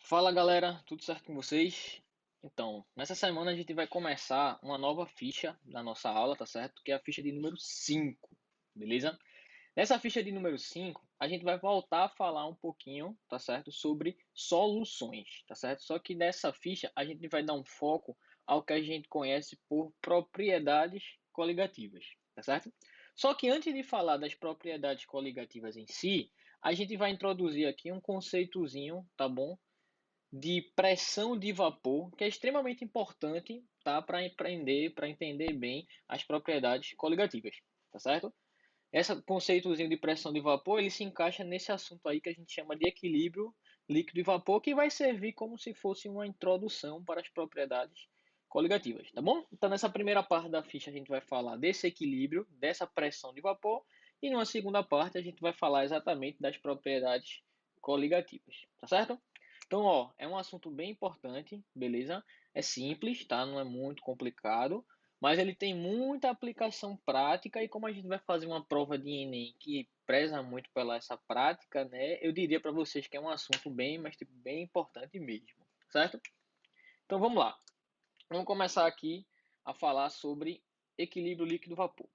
Fala galera, tudo certo com vocês? Então, nessa semana a gente vai começar uma nova ficha da nossa aula, tá certo? Que é a ficha de número 5, beleza? Nessa ficha de número 5, a gente vai voltar a falar um pouquinho, tá certo? Sobre soluções, tá certo? Só que nessa ficha a gente vai dar um foco ao que a gente conhece por propriedades coligativas, tá certo? Só que antes de falar das propriedades coligativas em si, a gente vai introduzir aqui um conceitozinho, tá bom? De pressão de vapor, que é extremamente importante, tá, para aprender, para entender bem as propriedades coligativas, tá certo? Esse conceitozinho de pressão de vapor, ele se encaixa nesse assunto aí que a gente chama de equilíbrio líquido e vapor, que vai servir como se fosse uma introdução para as propriedades coligativas, tá bom? Então, nessa primeira parte da ficha, a gente vai falar desse equilíbrio, dessa pressão de vapor, e numa segunda parte, a gente vai falar exatamente das propriedades coligativas, tá certo? Então, ó, é um assunto bem importante, beleza? É simples, tá? Não é muito complicado, mas ele tem muita aplicação prática e como a gente vai fazer uma prova de Enem que preza muito pela essa prática, né? Eu diria para vocês que é um assunto bem, mas tipo, bem importante mesmo, certo? Então vamos lá. Vamos começar aqui a falar sobre equilíbrio líquido-vapor.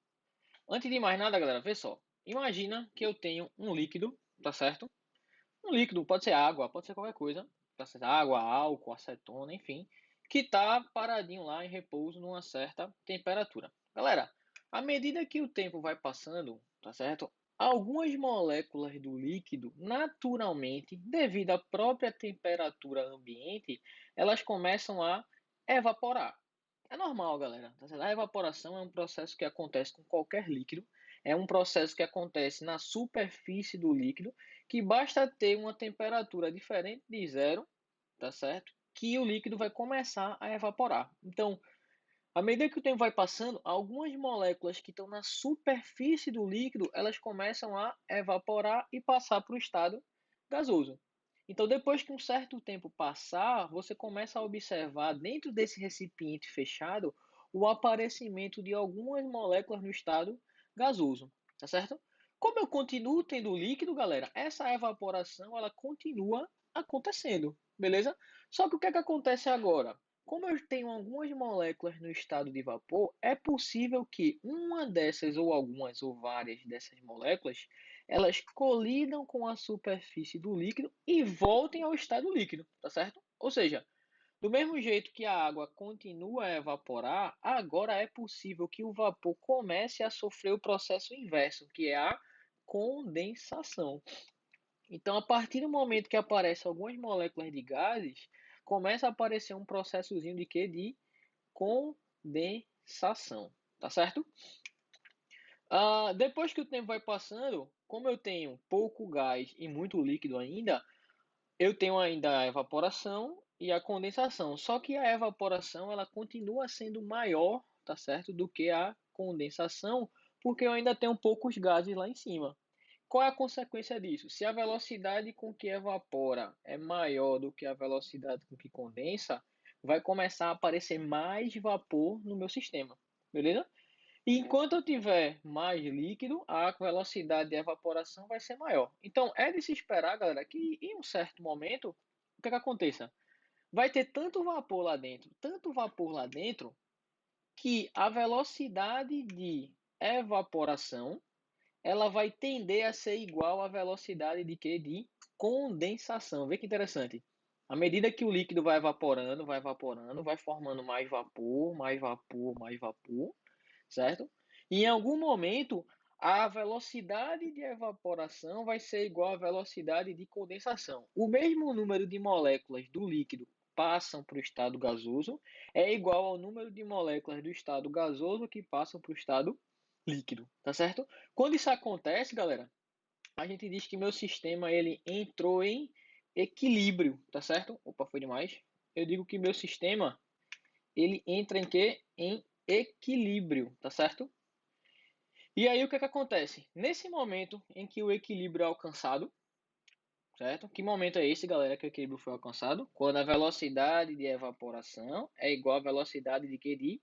Antes de mais nada, galera, vê só. Imagina que eu tenho um líquido, tá certo? Um líquido, pode ser água, pode ser qualquer coisa, tá certo? Água, álcool, acetona, enfim, que está paradinho lá em repouso numa certa temperatura. Galera, à medida que o tempo vai passando, tá certo? Algumas moléculas do líquido, naturalmente, devido à própria temperatura ambiente, elas começam a evaporar. É normal, galera. Tá certo? A evaporação é um processo que acontece com qualquer líquido, é um processo que acontece na superfície do líquido que basta ter uma temperatura diferente de zero, tá certo? Que o líquido vai começar a evaporar. Então, à medida que o tempo vai passando, algumas moléculas que estão na superfície do líquido, elas começam a evaporar e passar para o estado gasoso. Então, depois que um certo tempo passar, você começa a observar dentro desse recipiente fechado o aparecimento de algumas moléculas no estado gasoso, tá certo? Como eu continuo tendo líquido, galera, essa evaporação ela continua acontecendo, beleza? Só que o que é que acontece agora? Como eu tenho algumas moléculas no estado de vapor, é possível que uma dessas, ou algumas, ou várias dessas moléculas, elas colidam com a superfície do líquido e voltem ao estado líquido, tá certo? Ou seja, do mesmo jeito que a água continua a evaporar, agora é possível que o vapor comece a sofrer o processo inverso, que é a condensação. Então, a partir do momento que aparecem algumas moléculas de gases, começa a aparecer um processozinho de quê? De condensação, tá certo? Depois que o tempo vai passando, como eu tenho pouco gás e muito líquido ainda, eu tenho ainda a evaporação e a condensação. Só que a evaporação ela continua sendo maior, tá certo, do que a condensação, porque eu ainda tenho poucos gases lá em cima. Qual é a consequência disso? Se a velocidade com que evapora é maior do que a velocidade com que condensa, vai começar a aparecer mais vapor no meu sistema, beleza? E enquanto eu tiver mais líquido, a velocidade de evaporação vai ser maior. Então, é de se esperar, galera, que em um certo momento, o que é que aconteça? Vai ter tanto vapor lá dentro, que a velocidade de evaporação ela vai tender a ser igual à velocidade de quê? De condensação. Vê que interessante. À medida que o líquido vai evaporando, vai formando mais vapor, mais vapor, mais vapor, certo? E em algum momento, a velocidade de evaporação vai ser igual à velocidade de condensação. O mesmo número de moléculas do líquido passam para o estado gasoso é igual ao número de moléculas do estado gasoso que passam para o estado líquido, tá certo? Quando isso acontece, galera, a gente diz que meu sistema ele entrou em equilíbrio, tá certo? Opa, foi demais. Eu digo que meu sistema ele entra em quê? Em equilíbrio, tá certo? E aí o que é que acontece? Nesse momento em que o equilíbrio é alcançado, certo? Que momento é esse, galera, que o equilíbrio foi alcançado? Quando a velocidade de evaporação é igual à velocidade de quê? De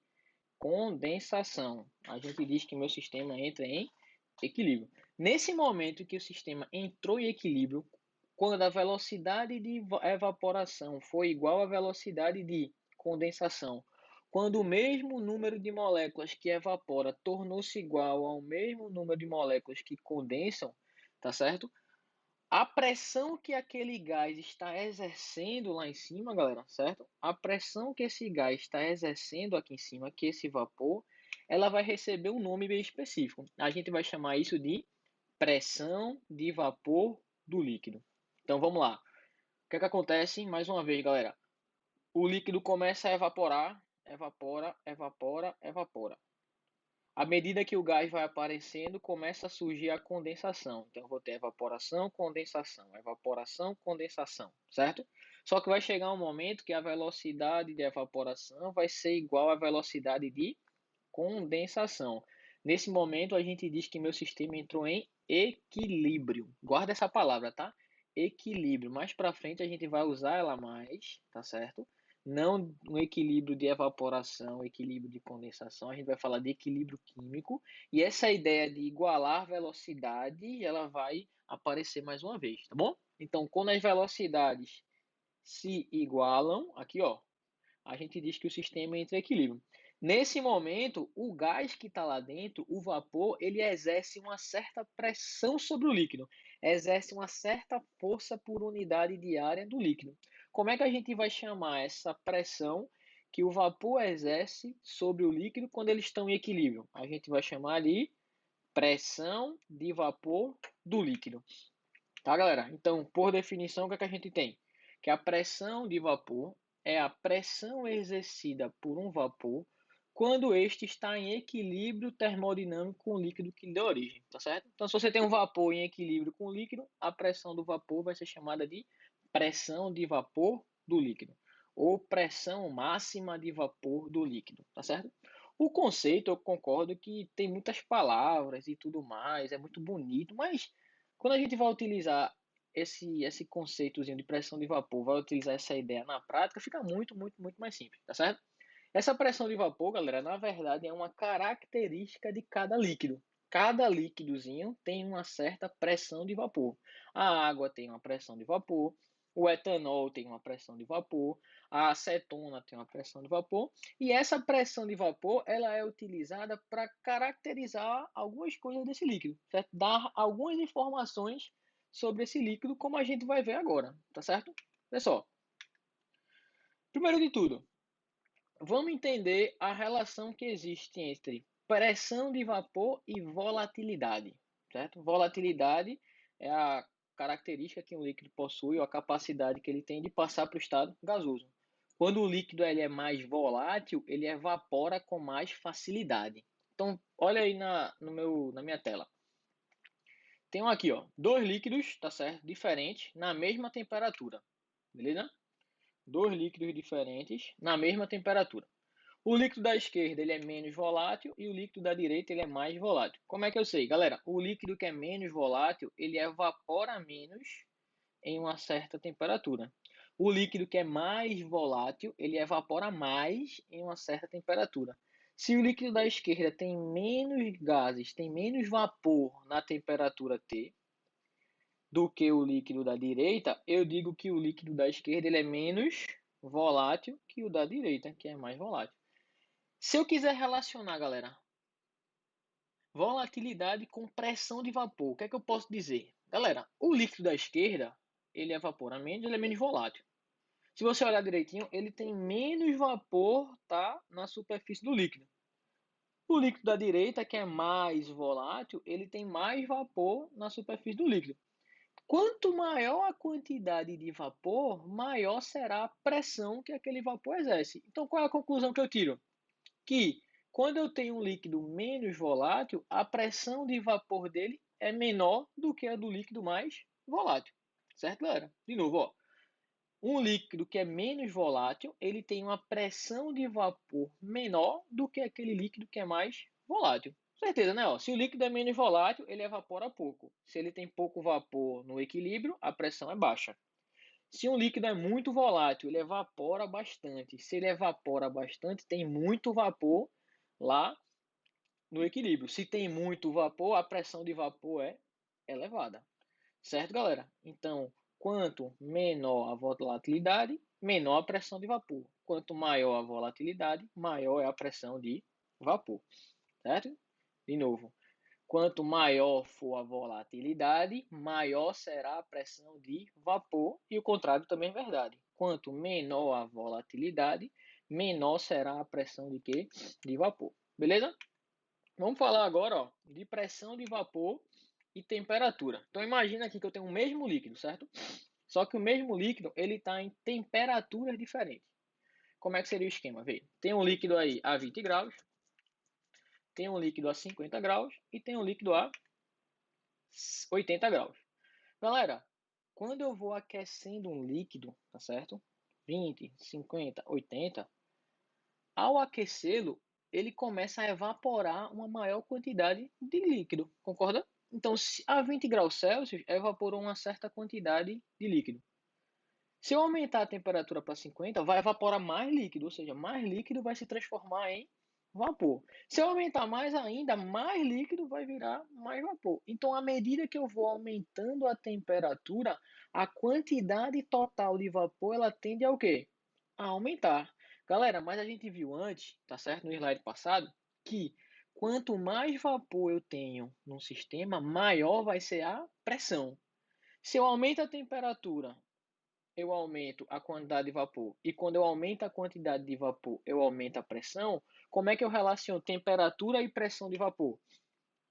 condensação. A gente diz que meu sistema entra em equilíbrio. Nesse momento que o sistema entrou em equilíbrio, quando a velocidade de evaporação for igual à velocidade de condensação. Quando o mesmo número de moléculas que evapora tornou-se igual ao mesmo número de moléculas que condensam, tá certo? A pressão que aquele gás está exercendo lá em cima, galera, certo? A pressão que esse gás está exercendo aqui em cima, que esse vapor, ela vai receber um nome bem específico. A gente vai chamar isso de pressão de vapor do líquido. Então vamos lá. O que é que acontece? Mais uma vez, galera. O líquido começa a evaporar, evapora, evapora, evapora. À medida que o gás vai aparecendo, começa a surgir a condensação. Então, eu vou ter evaporação, condensação, certo? Só que vai chegar um momento que a velocidade de evaporação vai ser igual à velocidade de condensação. Nesse momento, a gente diz que meu sistema entrou em equilíbrio. Guarda essa palavra, tá? Equilíbrio. Mais para frente a gente vai usar ela mais, tá certo? Não um equilíbrio de evaporação, equilíbrio de condensação. A gente vai falar de equilíbrio químico. E essa ideia de igualar velocidade, ela vai aparecer mais uma vez, tá bom? Então, quando as velocidades se igualam, aqui ó, a gente diz que o sistema entra em equilíbrio. Nesse momento, o gás que está lá dentro, o vapor, ele exerce uma certa pressão sobre o líquido, exerce uma certa força por unidade de área do líquido. Como é que a gente vai chamar essa pressão que o vapor exerce sobre o líquido quando eles estão em equilíbrio? A gente vai chamar de pressão de vapor do líquido. Tá, galera? Então, por definição, o que é que a gente tem? Que a pressão de vapor é a pressão exercida por um vapor quando este está em equilíbrio termodinâmico com o líquido que lhe deu origem, tá certo? Então, se você tem um vapor em equilíbrio com o líquido, a pressão do vapor vai ser chamada de pressão de vapor do líquido, ou pressão máxima de vapor do líquido, tá certo? O conceito, eu concordo que tem muitas palavras e tudo mais, é muito bonito, mas quando a gente vai utilizar esse conceitozinho de pressão de vapor, vai utilizar essa ideia na prática, fica muito mais simples, tá certo? Essa pressão de vapor, galera, na verdade é uma característica de cada líquido. Cada líquidozinho tem uma certa pressão de vapor. A água tem uma pressão de vapor, o etanol tem uma pressão de vapor, a acetona tem uma pressão de vapor, e essa pressão de vapor, ela é utilizada para caracterizar algumas coisas desse líquido, certo? Dar algumas informações sobre esse líquido, como a gente vai ver agora, tá certo? Olha só. Primeiro de tudo, vamos entender a relação que existe entre pressão de vapor e volatilidade, certo? Volatilidade é a característica que um líquido possui, ou a capacidade que ele tem de passar para o estado gasoso. Quando o líquido ele é mais volátil, ele evapora com mais facilidade. Então, olha aí na minha tela. Tem aqui, ó, dois líquidos, tá certo? Diferentes, na mesma temperatura, beleza? Dois líquidos diferentes na mesma temperatura. O líquido da esquerda ele é menos volátil e o líquido da direita ele é mais volátil. Como é que eu sei? Galera, o líquido que é menos volátil, ele evapora menos em uma certa temperatura. O líquido que é mais volátil, ele evapora mais em uma certa temperatura. Se o líquido da esquerda tem menos gases, tem menos vapor na temperatura T do que o líquido da direita, eu digo que o líquido da esquerda ele é menos volátil que o da direita, que é mais volátil. Se eu quiser relacionar, galera, volatilidade com pressão de vapor, o que é que eu posso dizer? Galera, o líquido da esquerda, ele evapora menos, ele é menos volátil. Se você olhar direitinho, ele tem menos vapor, tá, na superfície do líquido. O líquido da direita, que é mais volátil, ele tem mais vapor na superfície do líquido. Quanto maior a quantidade de vapor, maior será a pressão que aquele vapor exerce. Então, qual é a conclusão que eu tiro? Que quando eu tenho um líquido menos volátil, a pressão de vapor dele é menor do que a do líquido mais volátil. Certo, galera? De novo, ó. Um líquido que é menos volátil, ele tem uma pressão de vapor menor do que aquele líquido que é mais volátil. Certeza, né? Ó, se o líquido é menos volátil, ele evapora pouco. Se ele tem pouco vapor no equilíbrio, a pressão é baixa. Se um líquido é muito volátil, ele evapora bastante. Se ele evapora bastante, tem muito vapor lá no equilíbrio. Se tem muito vapor, a pressão de vapor é elevada. Certo, galera? Então, Quanto menor a volatilidade, menor a pressão de vapor. Quanto maior a volatilidade, maior é a pressão de vapor, certo? De novo, quanto maior for a volatilidade, maior será a pressão de vapor, e o contrário também é verdade. Quanto menor a volatilidade, menor será a pressão de quê? De vapor. Beleza? Vamos falar agora, ó, de pressão de vapor e temperatura. Então imagina aqui que eu tenho o mesmo líquido, certo? Só que o mesmo líquido, ele está em temperaturas diferentes. Como é que seria o esquema? Vê, tem um líquido aí a 20 graus, tem um líquido a 50 graus e tem um líquido a 80 graus. Galera, quando eu vou aquecendo um líquido, tá certo? 20, 50, 80, ao aquecê-lo, ele começa a evaporar uma maior quantidade de líquido, concorda? Então, se a 20 graus Celsius, evaporou uma certa quantidade de líquido. Se eu aumentar a temperatura para 50, vai evaporar mais líquido, ou seja, mais líquido vai se transformar em vapor. Se eu aumentar mais ainda, mais líquido vai virar mais vapor. Então, à medida que eu vou aumentando a temperatura, a quantidade total de vapor ela tende a o quê? A aumentar. Galera, mas a gente viu antes, tá certo? No slide passado, que quanto mais vapor eu tenho no sistema, maior vai ser a pressão. Se eu aumento a temperatura, eu aumento a quantidade de vapor, e quando eu aumento a quantidade de vapor, eu aumento a pressão, como é que eu relaciono temperatura e pressão de vapor?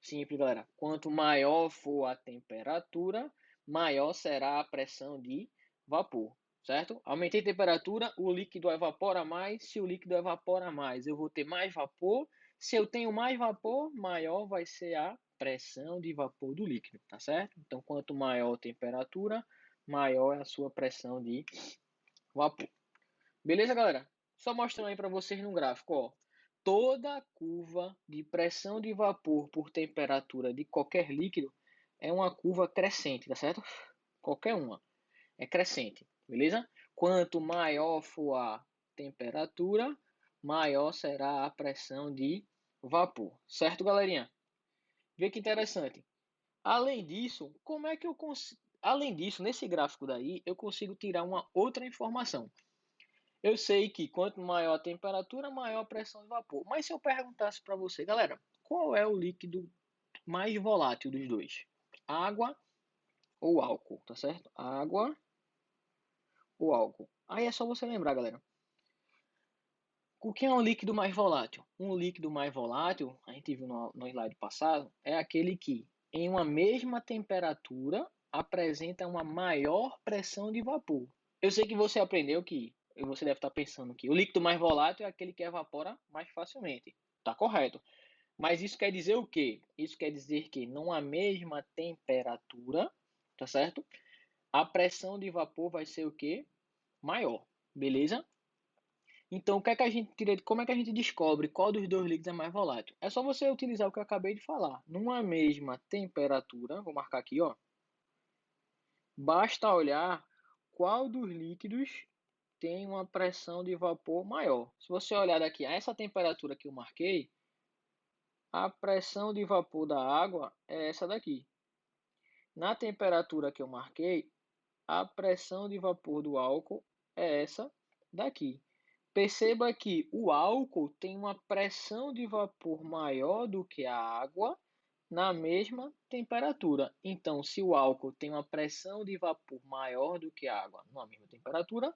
Simples, galera. Quanto maior for a temperatura, maior será a pressão de vapor, certo? Aumentei a temperatura, o líquido evapora mais. Se o líquido evapora mais, eu vou ter mais vapor. Se eu tenho mais vapor, maior vai ser a pressão de vapor do líquido, tá certo? Então, quanto maior a temperatura, maior é a sua pressão de vapor. Beleza, galera? Só mostrando aí para vocês no gráfico, ó. Toda curva de pressão de vapor por temperatura de qualquer líquido é uma curva crescente, tá certo? Qualquer uma é crescente, beleza? Quanto maior for a temperatura, maior será a pressão de vapor, certo, galerinha? Vê que interessante. Além disso, como é que eu consigo... Além disso, nesse gráfico daí, eu consigo tirar uma outra informação. Eu sei que quanto maior a temperatura, maior a pressão de vapor. Mas se eu perguntasse para você, galera, qual é o líquido mais volátil dos dois? Água ou álcool, tá certo? Água ou álcool. Aí é só você lembrar, galera. O que é um líquido mais volátil? Um líquido mais volátil, a gente viu no slide passado, é aquele que, em uma mesma temperatura, apresenta uma maior pressão de vapor. Eu sei que você aprendeu que, e você deve estar pensando que o líquido mais volátil é aquele que evapora mais facilmente. Tá correto. Mas isso quer dizer o quê? Isso quer dizer que, numa mesma temperatura, tá certo? A pressão de vapor vai ser o quê? Maior. Beleza? Então, o que é que a gente tira, como é que a gente descobre qual dos dois líquidos é mais volátil? É só você utilizar o que eu acabei de falar. Numa mesma temperatura, vou marcar aqui, ó. Basta olhar qual dos líquidos tem uma pressão de vapor maior. Se você olhar daqui a essa temperatura que eu marquei, a pressão de vapor da água é essa daqui. Na temperatura que eu marquei, a pressão de vapor do álcool é essa daqui. Perceba que o álcool tem uma pressão de vapor maior do que a água na mesma temperatura. Então, se o álcool tem uma pressão de vapor maior do que a água na mesma temperatura,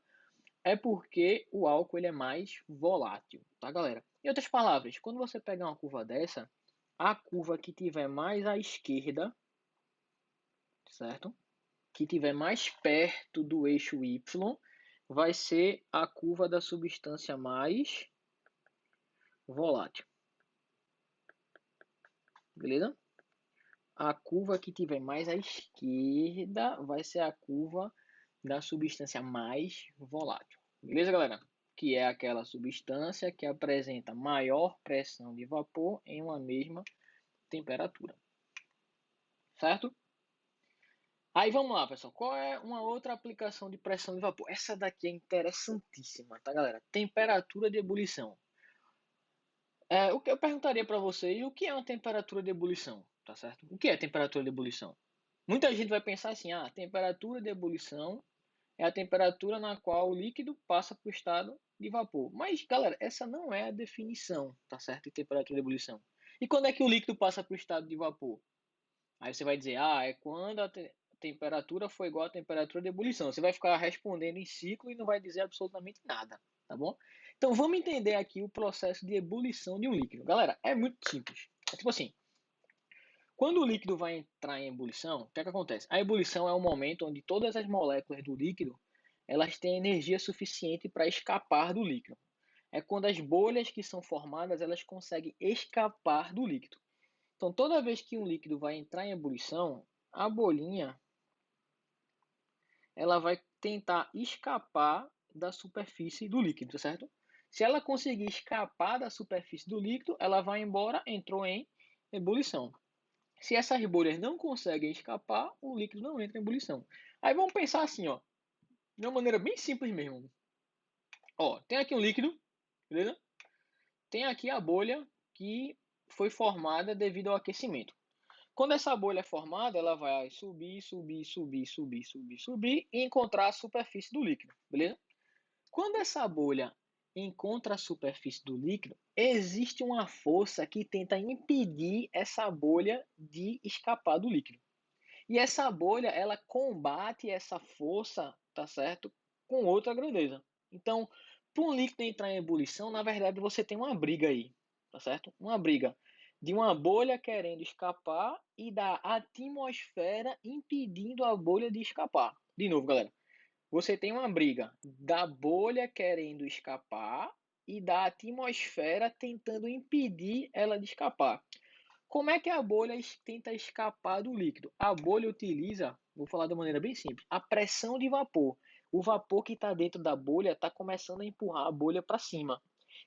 é porque o álcool ele é mais volátil, tá, galera? Em outras palavras, quando você pegar uma curva dessa, a curva que tiver mais à esquerda, certo? Que tiver mais perto do eixo Y, vai ser a curva da substância mais volátil. Beleza? A curva que tiver mais à esquerda vai ser a curva da substância mais volátil. Beleza, galera? Que é aquela substância que apresenta maior pressão de vapor em uma mesma temperatura. Certo? Aí vamos lá, pessoal. Qual é uma outra aplicação de pressão de vapor? Essa daqui é interessantíssima, tá, galera? Temperatura de ebulição. O que eu perguntaria para vocês, o que é uma temperatura de ebulição, tá certo? O que é temperatura de ebulição? Muita gente vai pensar assim, a temperatura de ebulição é a temperatura na qual o líquido passa para o estado de vapor. Mas, galera, essa não é a definição, tá certo? De temperatura de ebulição. E quando é que o líquido passa para o estado de vapor? Aí você vai dizer, é quando a temperatura for igual à temperatura de ebulição. Você vai ficar respondendo em ciclo e não vai dizer absolutamente nada, tá bom? Então vamos entender aqui o processo de ebulição de um líquido. Galera, é muito simples. É tipo assim, quando o líquido vai entrar em ebulição, o que é que acontece? A ebulição é o momento onde todas as moléculas do líquido elas têm energia suficiente para escapar do líquido. É quando as bolhas que são formadas elas conseguem escapar do líquido. Então, toda vez que um líquido vai entrar em ebulição, a bolinha ela vai tentar escapar da superfície do líquido, certo? Se ela conseguir escapar da superfície do líquido, ela vai embora, entrou em ebulição. Se essas bolhas não conseguem escapar, o líquido não entra em ebulição. Aí vamos pensar assim, ó, de uma maneira bem simples mesmo. Ó, tem aqui um líquido, beleza? Tem aqui a bolha que foi formada devido ao aquecimento. Quando essa bolha é formada, ela vai subir, subir, subir, subir, subir, subir e encontrar a superfície do líquido, beleza? Quando essa bolha encontra a superfície do líquido, existe uma força que tenta impedir essa bolha de escapar do líquido. E essa bolha, ela combate essa força, tá certo? Com outra grandeza. Então, para um líquido entrar em ebulição, na verdade você tem uma briga aí, tá certo? Uma briga de uma bolha querendo escapar e da atmosfera impedindo a bolha de escapar. De novo, galera. Você tem uma briga da bolha querendo escapar e da atmosfera tentando impedir ela de escapar. Como é que a bolha tenta escapar do líquido? A bolha utiliza, vou falar de maneira bem simples, a pressão de vapor. O vapor que está dentro da bolha está começando a empurrar a bolha para cima.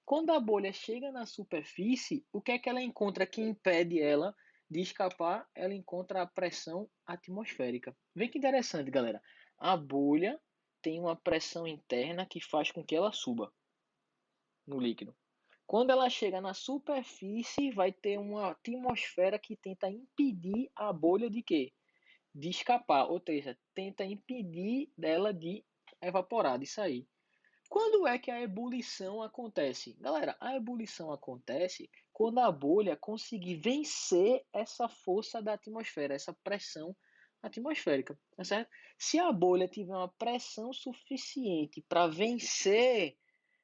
Quando a bolha chega na superfície, o que é que ela encontra que impede ela de escapar? Ela encontra a pressão atmosférica. Vê que interessante, galera. A bolha tem uma pressão interna que faz com que ela suba no líquido. Quando ela chega na superfície, vai ter uma atmosfera que tenta impedir a bolha de quê? De escapar, ou seja, tenta impedir dela de evaporar, de sair. Quando é que a ebulição acontece? Galera, a ebulição acontece quando a bolha conseguir vencer essa força da atmosfera, essa pressão atmosférica, tá certo? Se a bolha tiver uma pressão suficiente para vencer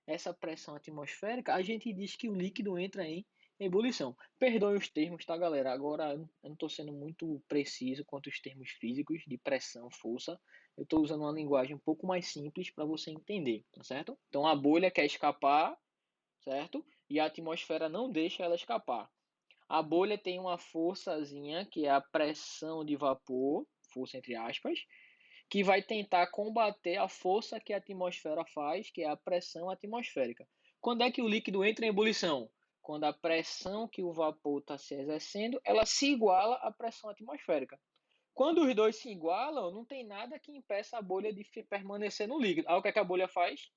essa pressão atmosférica, a gente diz que o líquido entra em ebulição. Perdoe os termos, tá, galera? Agora eu não estou sendo muito preciso quanto aos termos físicos de pressão, força. Eu estou usando uma linguagem um pouco mais simples para você entender, tá certo? Então a bolha quer escapar, certo? E a atmosfera não deixa ela escapar. A bolha tem uma forçazinha que é a pressão de vapor, força entre aspas, que vai tentar combater a força que a atmosfera faz, que é a pressão atmosférica. Quando é que o líquido entra em ebulição? Quando a pressão que o vapor está se exercendo, ela se iguala à pressão atmosférica. Quando os dois se igualam, não tem nada que impeça a bolha de permanecer no líquido. Aí o que é que a bolha faz?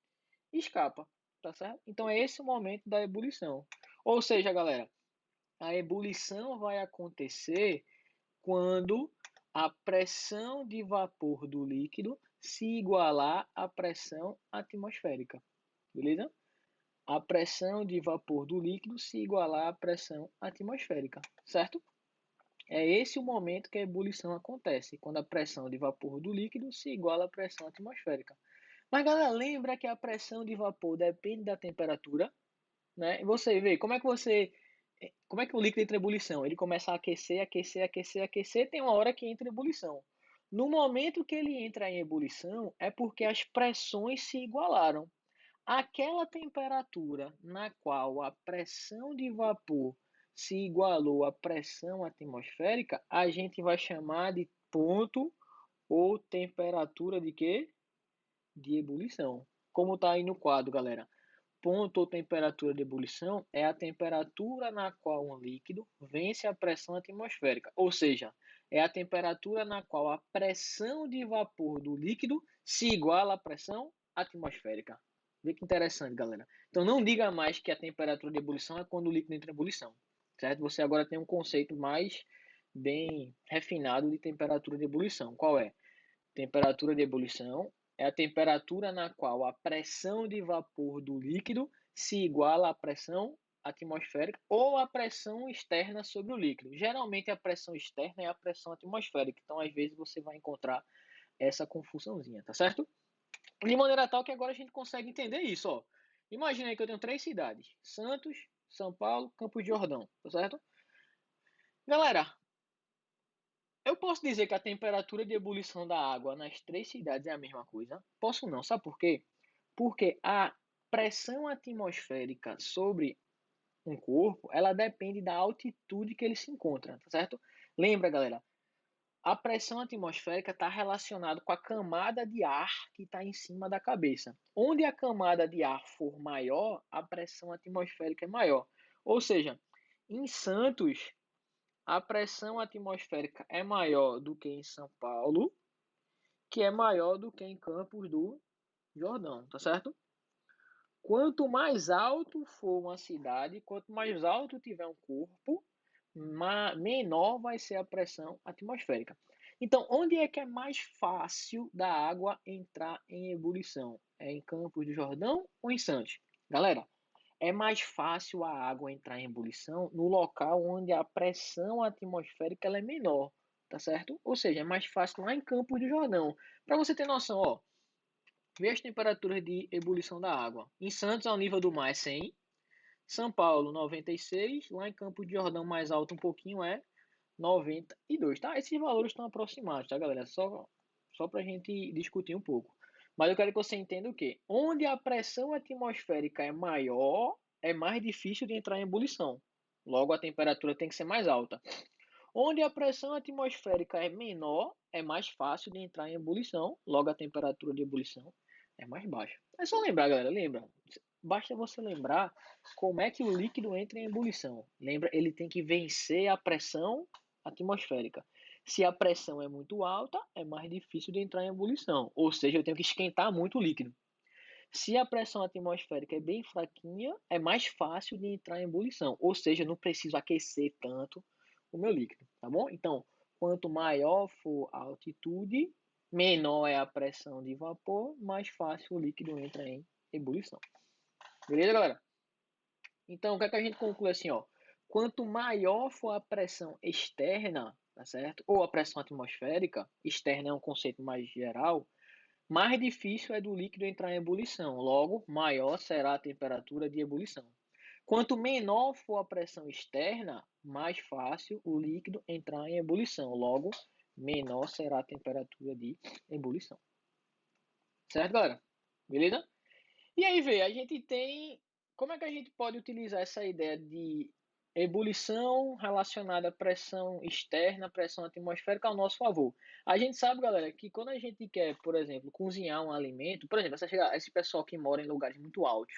Escapa, tá certo? Então é esse o momento da ebulição. Ou seja, galera, a ebulição vai acontecer quando a pressão de vapor do líquido se igualar à pressão atmosférica, beleza? A pressão de vapor do líquido se igualar à pressão atmosférica, certo? É esse o momento que a ebulição acontece, quando a pressão de vapor do líquido se iguala à pressão atmosférica. Mas, galera, lembra que a pressão de vapor depende da temperatura, né? E você vê, como é que o líquido entra em ebulição? Ele começa a aquecer, aquecer, aquecer, aquecer, tem uma hora que entra em ebulição. No momento que ele entra em ebulição, é porque as pressões se igualaram. Aquela temperatura na qual a pressão de vapor se igualou à pressão atmosférica, a gente vai chamar de ponto ou temperatura de quê? De ebulição. Como está aí no quadro, galera. Ponto ou temperatura de ebulição é a temperatura na qual um líquido vence a pressão atmosférica, ou seja, é a temperatura na qual a pressão de vapor do líquido se iguala à pressão atmosférica. Vê que interessante, galera. Então não diga mais que a temperatura de ebulição é quando o líquido entra em ebulição, certo? Você agora tem um conceito mais bem refinado de temperatura de ebulição. Qual é? Temperatura de ebulição é a temperatura na qual a pressão de vapor do líquido se iguala à pressão atmosférica ou à pressão externa sobre o líquido. Geralmente a pressão externa é a pressão atmosférica, então às vezes você vai encontrar essa confusãozinha, tá certo? De maneira tal que agora a gente consegue entender isso, ó. Imagina aí que eu tenho 3 cidades: Santos, São Paulo, Campos de Jordão, tá certo? Galera, eu posso dizer que a temperatura de ebulição da água nas 3 cidades é a mesma coisa? Posso não, sabe por quê? Porque a pressão atmosférica sobre um corpo, ela depende da altitude que ele se encontra, tá certo? Lembra, galera, a pressão atmosférica está relacionada com a camada de ar que está em cima da cabeça. Onde a camada de ar for maior, a pressão atmosférica é maior. Ou seja, em Santos, a pressão atmosférica é maior do que em São Paulo, que é maior do que em Campos do Jordão, tá certo? Quanto mais alto for uma cidade, quanto mais alto tiver um corpo, menor vai ser a pressão atmosférica. Então, onde é que é mais fácil da água entrar em ebulição? É em Campos do Jordão ou em Santos? Galera, é mais fácil a água entrar em ebulição no local onde a pressão atmosférica ela é menor, tá certo? Ou seja, é mais fácil lá em Campos do Jordão. Para você ter noção, ó, vê as temperaturas de ebulição da água. Em Santos, ao nível do mar é 100, São Paulo 96, lá em Campos de Jordão mais alto um pouquinho é 92, tá? Esses valores estão aproximados, tá, galera? Só para a gente discutir um pouco. Mas eu quero que você entenda o quê? Onde a pressão atmosférica é maior, é mais difícil de entrar em ebulição. Logo, a temperatura tem que ser mais alta. Onde a pressão atmosférica é menor, é mais fácil de entrar em ebulição. Logo, a temperatura de ebulição é mais baixa. É só lembrar, galera, lembra? Basta você lembrar como é que o líquido entra em ebulição. Lembra, ele tem que vencer a pressão atmosférica. Se a pressão é muito alta, é mais difícil de entrar em ebulição. Ou seja, eu tenho que esquentar muito o líquido. Se a pressão atmosférica é bem fraquinha, é mais fácil de entrar em ebulição. Ou seja, eu não preciso aquecer tanto o meu líquido, tá bom? Então, quanto maior for a altitude, menor é a pressão de vapor, mais fácil o líquido entra em ebulição. Beleza, galera? Então, o que é que a gente conclui assim, ó? Quanto maior for a pressão externa, tá certo? Ou a pressão atmosférica, externa é um conceito mais geral, mais difícil é do líquido entrar em ebulição. Logo, maior será a temperatura de ebulição. Quanto menor for a pressão externa, mais fácil o líquido entrar em ebulição. Logo, menor será a temperatura de ebulição. Certo, galera? Beleza? E aí, vê, a gente tem. Como é que a gente pode utilizar essa ideia de ebulição relacionada à pressão externa, pressão atmosférica ao nosso favor? A gente sabe, galera, que quando a gente quer, por exemplo, cozinhar um alimento, por exemplo, esse pessoal que mora em lugares muito altos,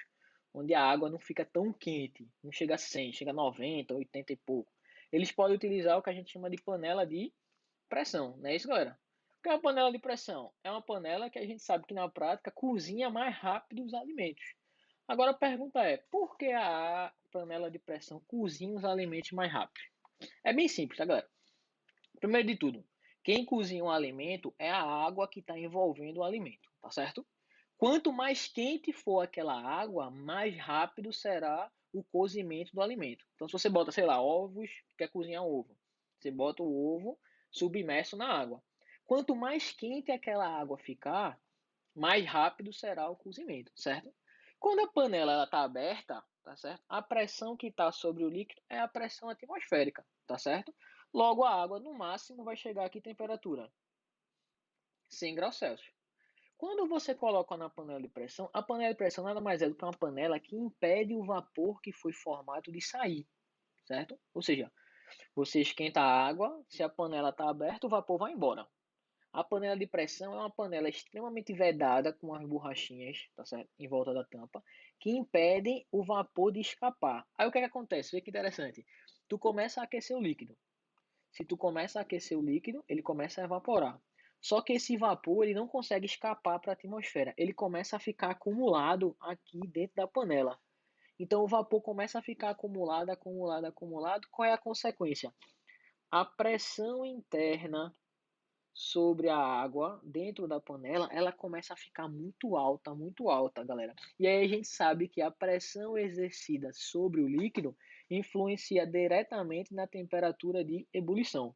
onde a água não fica tão quente, não chega a 100, chega a 90, 80 e pouco, eles podem utilizar o que a gente chama de panela de pressão, não é isso, galera? O que é uma panela de pressão? É uma panela que a gente sabe que na prática cozinha mais rápido os alimentos. Agora a pergunta é, por que a panela de pressão cozinha os alimentos mais rápido? É bem simples, tá, galera? Primeiro de tudo, quem cozinha um alimento é a água que está envolvendo o alimento, tá certo? Quanto mais quente for aquela água, mais rápido será o cozimento do alimento. Então, se você bota, sei lá, ovos, quer cozinhar um ovo, você bota o ovo submerso na água. Quanto mais quente aquela água ficar, mais rápido será o cozimento, certo? Quando a panela está aberta, tá certo? A pressão que está sobre o líquido é a pressão atmosférica, tá certo? Logo, a água no máximo vai chegar a que temperatura? 100 graus Celsius. Quando você coloca na panela de pressão, a panela de pressão nada mais é do que uma panela que impede o vapor que foi formado de sair, certo? Ou seja, você esquenta a água, se a panela está aberta, o vapor vai embora. A panela de pressão é uma panela extremamente vedada com as borrachinhas, tá certo? Em volta da tampa, que impedem o vapor de escapar. Aí o que é que acontece? Vê que interessante. Tu começa a aquecer o líquido. Se tu começa a aquecer o líquido, ele começa a evaporar. Só que esse vapor ele não consegue escapar para a atmosfera. Ele começa a ficar acumulado aqui dentro da panela. Então o vapor começa a ficar acumulado, acumulado, acumulado. Qual é a consequência? a pressão interna sobre a água dentro da panela, ela começa a ficar muito alta, galera. E aí a gente sabe que a pressão exercida sobre o líquido influencia diretamente na temperatura de ebulição.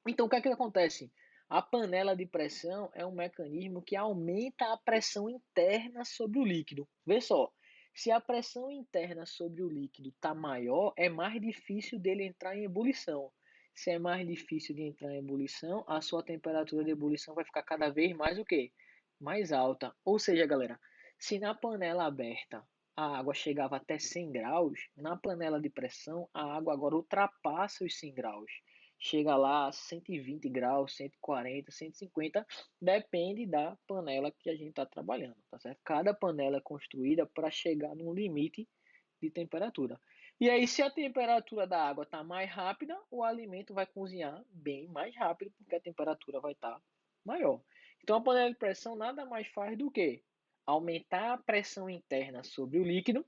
Então, o que é que acontece? A panela de pressão é um mecanismo que aumenta a pressão interna sobre o líquido. Vê só, se a pressão interna sobre o líquido está maior, é mais difícil dele entrar em ebulição. Se é mais difícil de entrar em ebulição, a sua temperatura de ebulição vai ficar cada vez mais o quê? Mais alta. Ou seja, galera, se na panela aberta a água chegava até 100 graus, na panela de pressão a água agora ultrapassa os 100 graus. Chega lá a 120 graus, 140, 150, depende da panela que a gente está trabalhando, tá certo? Cada panela é construída para chegar num limite de temperatura. E aí, se a temperatura da água está mais rápida, o alimento vai cozinhar bem mais rápido, porque a temperatura vai estar maior. Então, a panela de pressão nada mais faz do que aumentar a pressão interna sobre o líquido.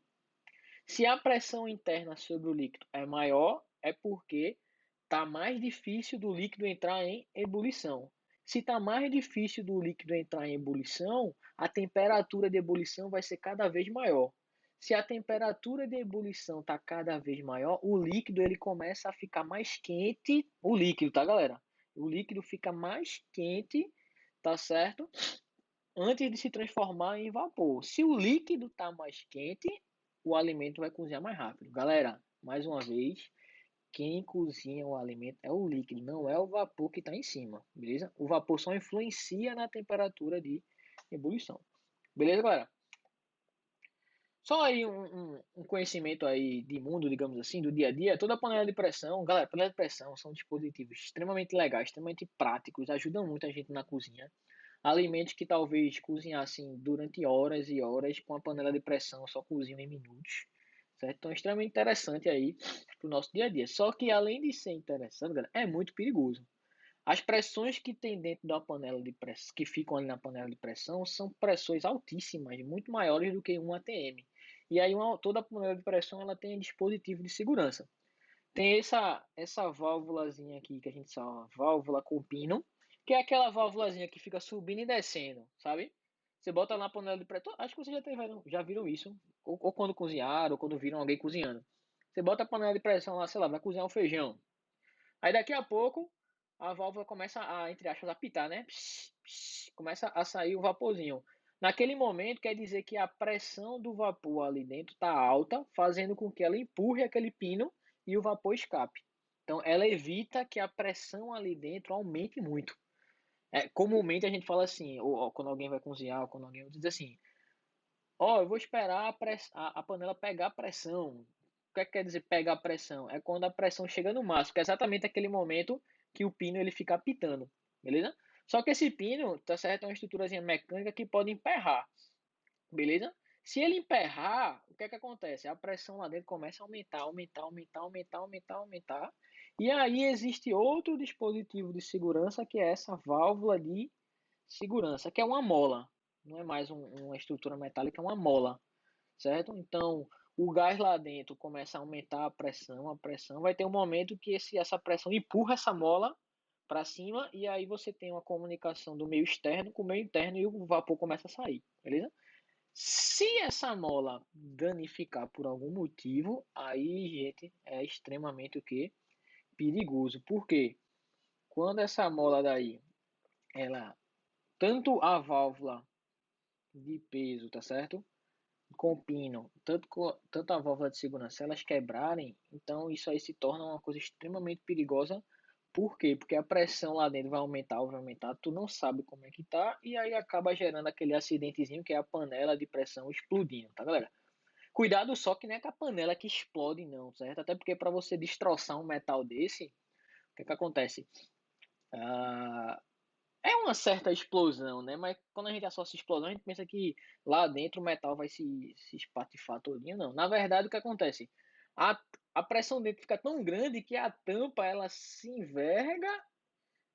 Se a pressão interna sobre o líquido é maior, é porque está mais difícil do líquido entrar em ebulição. Se está mais difícil do líquido entrar em ebulição, a temperatura de ebulição vai ser cada vez maior. Se a temperatura de ebulição está cada vez maior, o líquido ele começa a ficar mais quente. O líquido, tá, galera? O líquido fica mais quente, tá certo? Antes de se transformar em vapor. Se o líquido está mais quente, o alimento vai cozinhar mais rápido. Galera, mais uma vez, quem cozinha o alimento é o líquido, não é o vapor que está em cima, beleza? O vapor só influencia na temperatura de ebulição. Beleza, galera? Só aí um conhecimento aí de mundo, digamos assim, do dia a dia. Toda panela de pressão, galera, panela de pressão são dispositivos extremamente legais, extremamente práticos, ajudam muito a gente na cozinha. Alimentos que talvez cozinhassem durante horas e horas com a panela de pressão só cozinham em minutos, certo? Então é extremamente interessante aí para o nosso dia a dia. Só que além de ser interessante, galera, é muito perigoso. As pressões que tem dentro da panela de pressão, que ficam ali na panela de pressão, são pressões altíssimas, muito maiores do que um ATM. E aí toda panela de pressão ela tem um dispositivo de segurança. Tem essa válvulazinha aqui que a gente chama válvula com pino, que é aquela válvulazinha que fica subindo e descendo, sabe? Você bota lá na panela de pressão. Acho que vocês já viram isso. Ou quando cozinharam, ou quando viram alguém cozinhando. Você bota a panela de pressão lá, sei lá, vai cozinhar um feijão. Aí daqui a pouco a válvula começa a, entre aspas, apitar, né? Psh, psh, começa a sair o vaporzinho. Naquele momento quer dizer que a pressão do vapor ali dentro está alta, fazendo com que ela empurre aquele pino e o vapor escape. Então ela evita que a pressão ali dentro aumente muito. Comumente a gente fala assim, ou quando alguém vai cozinhar, ou quando alguém diz assim, ó, eu vou esperar a panela pegar pressão. O que é que quer dizer pegar pressão? É quando a pressão chega no máximo, que é exatamente aquele momento que o pino ele fica apitando, beleza? Só que esse pino, tá certo, é uma estruturazinha mecânica que pode emperrar, beleza? Se ele emperrar, o que é que acontece? A pressão lá dentro começa a aumentar, aumentar, aumentar, aumentar, aumentar, aumentar. E aí existe outro dispositivo de segurança que é essa válvula de segurança, que é uma mola. Não é mais uma estrutura metálica, é uma mola, certo? Então, o gás lá dentro começa a aumentar a pressão vai ter um momento que essa pressão empurra essa mola para cima e aí você tem uma comunicação do meio externo com o meio interno e o vapor começa a sair, beleza? Se essa mola danificar por algum motivo, aí, gente, é extremamente o que? Perigoso. Por quê? Quando essa mola daí, ela, tanto a válvula de peso, tá certo? Com pino, tanto a válvula de segurança, se elas quebrarem, então isso aí se torna uma coisa extremamente perigosa. Por quê? Porque a pressão lá dentro vai aumentar, tu não sabe como é que tá, e aí acaba gerando aquele acidentezinho que é a panela de pressão explodindo, tá, galera? Cuidado só que não é com a panela que explode, não, certo? Até porque para você destroçar um metal desse, o que é que acontece? Ah, é uma certa explosão, né? Mas quando a gente associa explosão, a gente pensa que lá dentro o metal vai se espatifar todinho. Não. Na verdade, o que acontece? A, a pressão dentro fica tão grande que a tampa ela se enverga,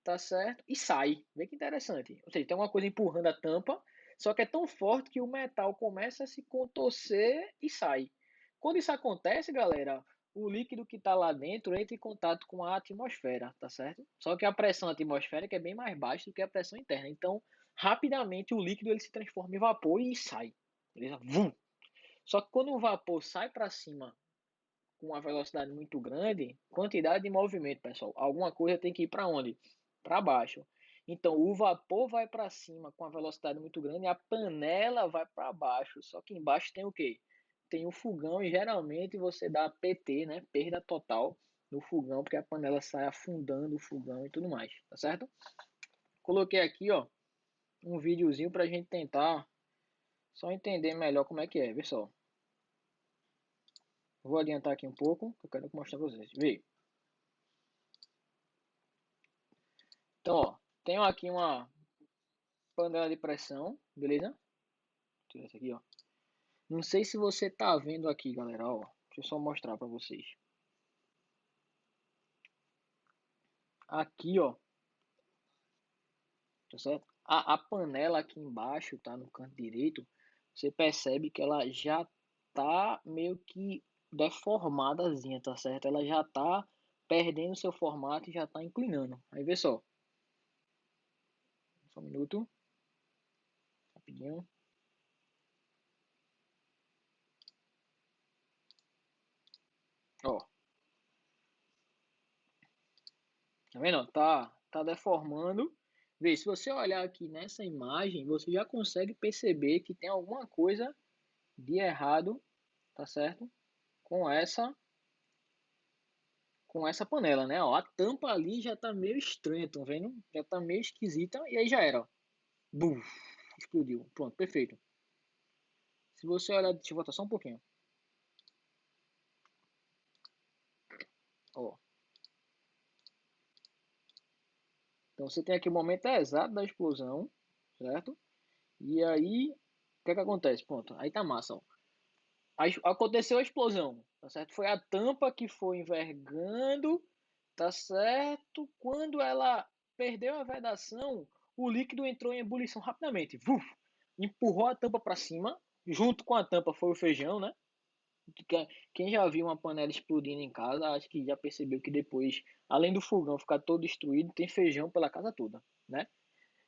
tá certo? E sai. Vê que interessante. Ou seja, tem uma coisa empurrando a tampa, só que é tão forte que o metal começa a se contorcer e sai. Quando isso acontece, galera, o líquido que está lá dentro entra em contato com a atmosfera, tá certo? Só que a pressão atmosférica é bem mais baixa do que a pressão interna. Então, rapidamente o líquido ele se transforma em vapor e sai. Beleza? Vum! Só que quando o vapor sai para cima com uma velocidade muito grande, quantidade de movimento, pessoal, alguma coisa tem que ir para onde? Para baixo. Então, o vapor vai para cima com a velocidade muito grande e a panela vai para baixo. Só que embaixo tem o quê? Tem o fogão e geralmente você dá PT, né? Perda total no fogão, porque a panela sai afundando o fogão e tudo mais, tá certo? Coloquei aqui, ó, um videozinho para a gente tentar só entender melhor como é que é, pessoal. Vou adiantar aqui um pouco, que eu quero mostrar para vocês. Vê. Então, ó, tenho aqui uma panela de pressão, beleza? Tirar essa aqui, ó. Não sei se você tá vendo aqui, galera, ó. Deixa eu só mostrar para vocês. Aqui, ó, tá certo? A panela aqui embaixo, tá no canto direito, você percebe que ela já tá meio que deformadazinha, tá certo? Ela já tá perdendo seu formato e já tá inclinando. Aí vê só. Só um minuto, rapidinho. Ó, tá vendo? Tá deformando. Vê, se você olhar aqui nessa imagem, você já consegue perceber que tem alguma coisa de errado, tá certo? Com essa panela, né? Ó, a tampa ali já tá meio estranha, estão vendo? Já tá meio esquisita e aí já era, ó. Bum, explodiu. Pronto, perfeito. Se você olhar, deixa eu voltar só um pouquinho. Ó, então você tem aqui o momento exato da explosão, certo? E aí, o que é que acontece? Pronto, aí tá massa, ó. Aconteceu a explosão, tá certo? Foi a tampa que foi envergando, tá certo? Quando ela perdeu a vedação, o líquido entrou em ebulição rapidamente. Vuf! Empurrou a tampa para cima, junto com a tampa foi o feijão, né? Quem já viu uma panela explodindo em casa, acho que já percebeu que depois, além do fogão ficar todo destruído, tem feijão pela casa toda, né?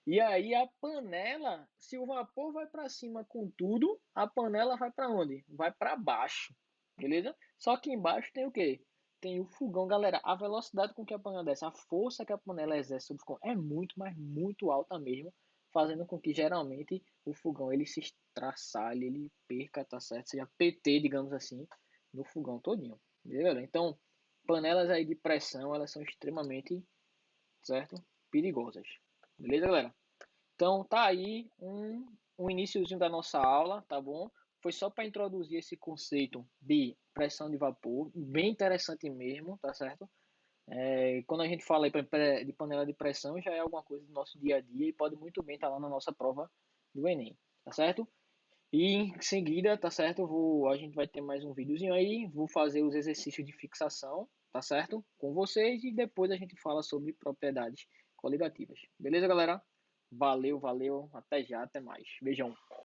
E aí a panela, se o vapor vai para cima com tudo, a panela vai para onde? Vai para baixo, beleza? Só que embaixo tem o quê? Tem o fogão, galera. A velocidade com que a panela desce, a força que a panela exerce sobre o fogão é muito, mas muito alta mesmo, fazendo com que geralmente o fogão ele se estraçalhe, ele perca, tá certo? Seja PT, digamos assim, no fogão todinho, beleza? Então, panelas aí de pressão, elas são extremamente, certo? Perigosas. Beleza, galera? Então, tá aí um iniciozinho da nossa aula, tá bom? Foi só para introduzir esse conceito de pressão de vapor, bem interessante mesmo, tá certo? Quando a gente fala aí de panela de pressão, já é alguma coisa do nosso dia a dia e pode muito bem estar lá na nossa prova do Enem, tá certo? E em seguida, tá certo? A gente vai ter mais um videozinho aí, vou fazer os exercícios de fixação, tá certo? Com vocês e depois a gente fala sobre propriedades coligativas. Beleza, galera? Valeu, valeu, até já, até mais. Beijão.